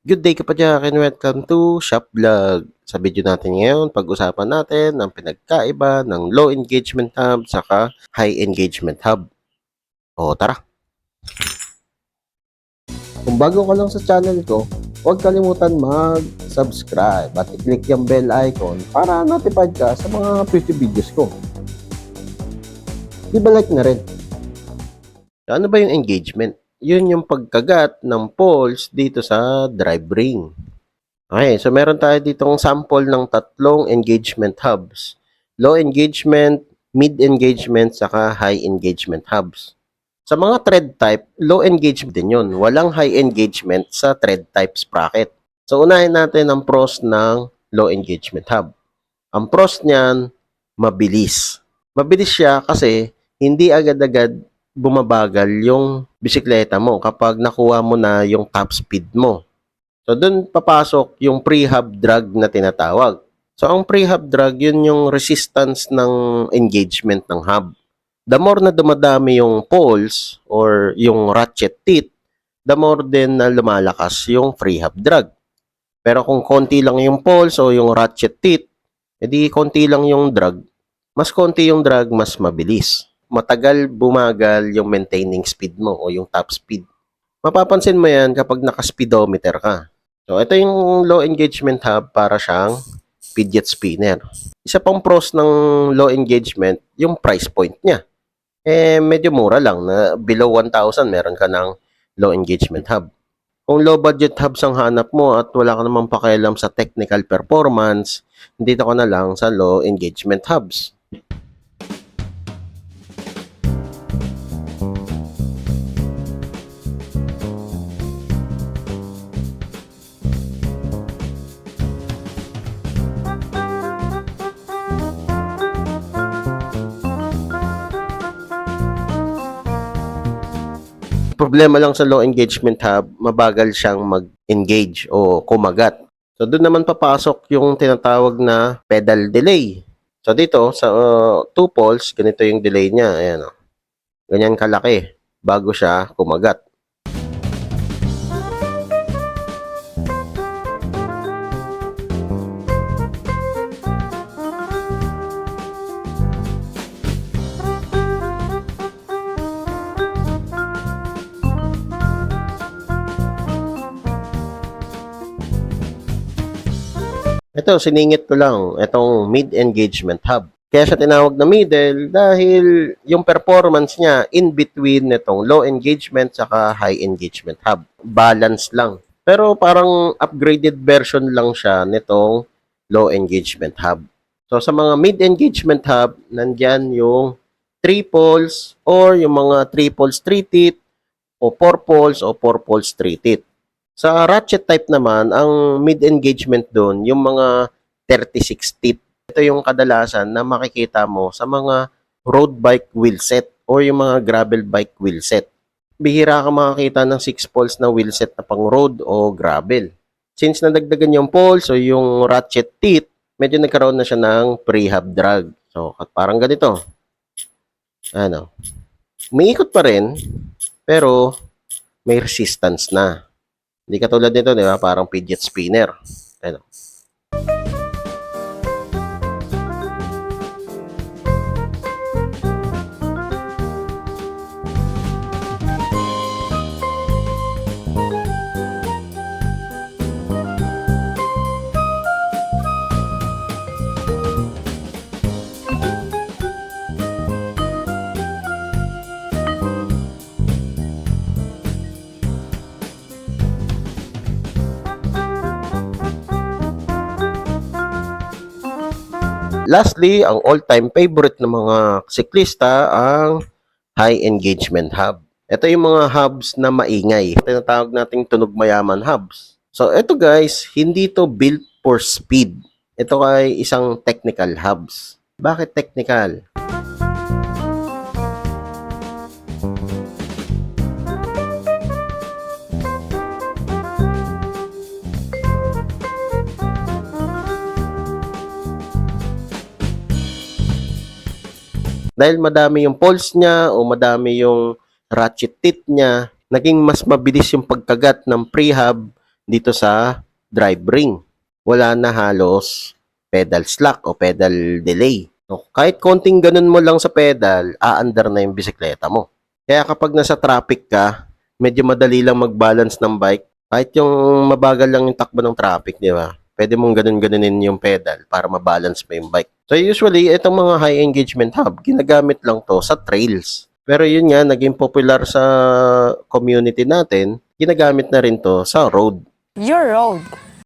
Good day kapadyak and welcome to Shop Vlog. Sa video natin ngayon, pag-usapan natin ang pinagkaiba ng low engagement hub saka high engagement hub. O tara! Kung bago ka lang sa channel ko, huwag kalimutan mag-subscribe at i-click yung bell icon para notified ka sa mga future videos ko. Di ba like na rin? Ano ba yung engagement? Yun yung pagkagat ng poles dito sa drive ring. Okay, so meron tayo ditong sample ng tatlong engagement hubs. Low engagement, mid engagement, saka high engagement hubs. Sa mga thread type, low engagement din yun. Walang high engagement sa thread type sprocket. So unahin natin ang pros ng low engagement hub. Ang pros niyan, mabilis. Mabilis siya kasi hindi agad-agad bumabagal yung bisikleta mo kapag nakuha mo na yung top speed mo. So, doon papasok yung pre-hub drag na tinatawag. So, ang pre-hub drag, yun yung resistance ng engagement ng hub. The more na dumadami yung poles or yung ratchet teeth, the more din na lumalakas yung pre-hub drag. Pero kung konti lang yung poles o yung ratchet teeth, edi konti lang yung drag. Mas konti yung drag, mas mabilis. Matagal bumagal yung maintaining speed mo o yung top speed. Mapapansin mo yan kapag naka-speedometer ka. So, ito yung low engagement hub para siyang fidget spinner. Isa pang pros ng low engagement, yung price point niya. Medyo mura lang. Na below 1,000, meron ka ng low engagement hub. Kung low budget hubs ang hanap mo at wala ka namang pakialam sa technical performance, dito ka na lang sa low engagement hubs. Problema lang sa low engagement hub, mabagal siyang mag-engage o kumagat. So, doon naman papasok yung tinatawag na pedal delay. So, dito, sa 2 poles, ganito yung delay niya. Ayan, o. Ganyan kalaki bago siya kumagat. Ito, siningit ko lang, itong mid-engagement hub. Kaya siya tinawag na middle dahil yung performance niya in between nitong low engagement saka high engagement hub. Balance lang. Pero parang upgraded version lang siya nitong low engagement hub. So sa mga mid-engagement hub, nandyan yung 3 poles or yung mga 3 poles 3 teeth o 4 poles o 4 poles 3 teeth. Sa ratchet type naman, ang mid-engagement doon, yung mga 36 teeth. Ito yung kadalasan na makikita mo sa mga road bike wheelset o yung mga gravel bike wheelset. Bihira ka makakita ng 6 poles na wheelset na pang road o gravel. Since nadagdagan yung poles o yung ratchet teeth, medyo nagkaroon na siya ng pre-hub drag. So, parang ganito. Ano? Umiikot pa rin, pero may resistance na. Hindi katulad nito, di ba? Parang fidget spinner. Ano? Lastly, ang all-time favorite ng mga siklista ang high engagement hub. Ito yung mga hubs na maingay. Tinatawag nating tunog mayaman hubs. So, ito guys, hindi to built for speed. Ito ay isang technical hubs. Bakit technical? Dahil madami yung poles niya o madami yung ratchet teeth niya, naging mas mabilis yung pagkagat ng pre-hub dito sa drive ring. Wala na halos pedal slack o pedal delay. So, kahit konting ganun mo lang sa pedal, aandar na yung bisikleta mo. Kaya kapag nasa traffic ka, medyo madali lang mag-balance ng bike. Kahit yung mabagal lang yung takbo ng traffic, di ba? Pwede mong ganun-ganunin yung pedal para mabalance mo yung bike. So usually, itong mga high engagement hub, ginagamit lang to sa trails. Pero yun nga, naging popular sa community natin, ginagamit na rin to sa road. Your road.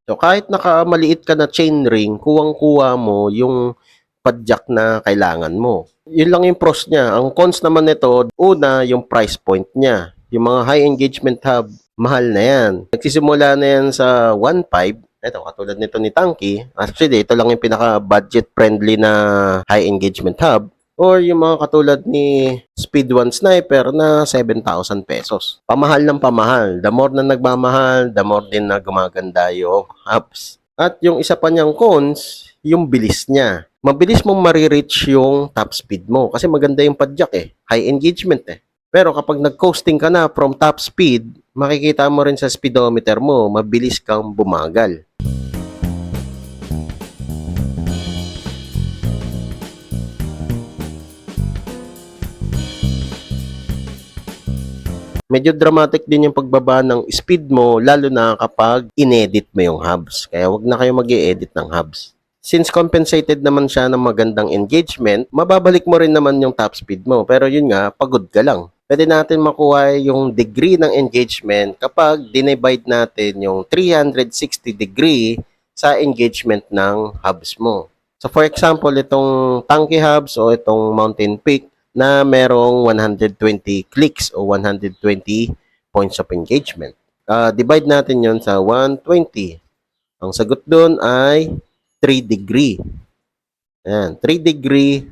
So kahit nakamaliit ka na chainring, kuwang-kuwa mo yung padjak na kailangan mo. Yun lang yung pros niya. Ang cons naman nito, una, yung price point niya. Yung mga high engagement hub, mahal na yan. Nagsisimula na yan sa 1.5. Ito, katulad nito ni Tanky. Actually, ito lang yung pinaka-budget friendly na high engagement hub. Or yung mga katulad ni Speed 1 Sniper na 7,000 pesos. Pamahal ng pamahal. The more na nagmamahal, the more din na gumaganda yung hubs. At yung isa pa niyang cons, yung bilis niya. Mabilis mong marireach yung top speed mo kasi maganda yung padjak eh. High engagement eh. Pero kapag nag-coasting ka na from top speed, makikita mo rin sa speedometer mo, mabilis kang bumagal. Medyo dramatic din yung pagbaba ng speed mo, lalo na kapag inedit mo yung hubs. Kaya wag na kayo mag-i-edit ng hubs. Since compensated naman siya ng magandang engagement, mababalik mo rin naman yung top speed mo. Pero yun nga, pagod ka lang. Pwede natin makuha yung degree ng engagement kapag dinivide natin yung 360 degree sa engagement ng hubs mo. So for example, itong Tanky hubs o itong Mountain Peak, na merong 120 clicks o 120 points of engagement. Divide natin yon sa 120. Ang sagot doon ay 3 degree. Ayan, 3 degree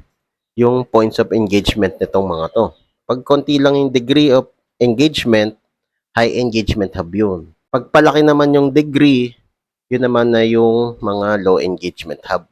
yung points of engagement nitong mga to. Pag konti lang yung degree of engagement, high engagement hub yun. Pag palaki naman yung degree, yun naman na yung mga low engagement hub.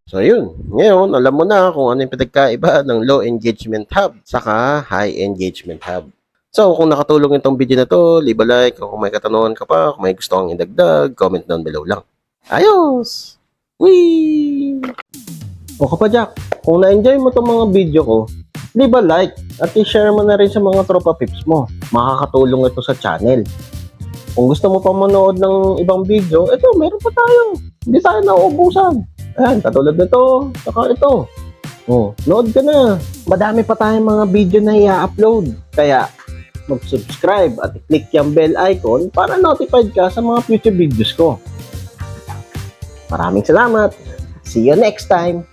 So yun, ngayon alam mo na kung ano yung pinagkaiba ng low engagement hub saka high engagement hub. So kung nakatulong itong video na to, leave a like. Kung may katanungan ka pa, kung may gusto kang idagdag, comment down below lang. Ayos! Whee! O kapadyak, kung na-enjoy mo itong mga video ko, leave a like at i-share mo na rin sa mga tropa pips mo. Makakatulong ito sa channel. Kung gusto mo pa manood ng ibang video, ito, meron pa tayo. Hindi tayo nauubusan. Ayan, katulad nito, saka ito. Oh, load ka na. Madami pa tayong mga video na i-upload. Kaya, mag-subscribe at i-click yung bell icon para notified ka sa mga future videos ko. Maraming salamat. See you next time.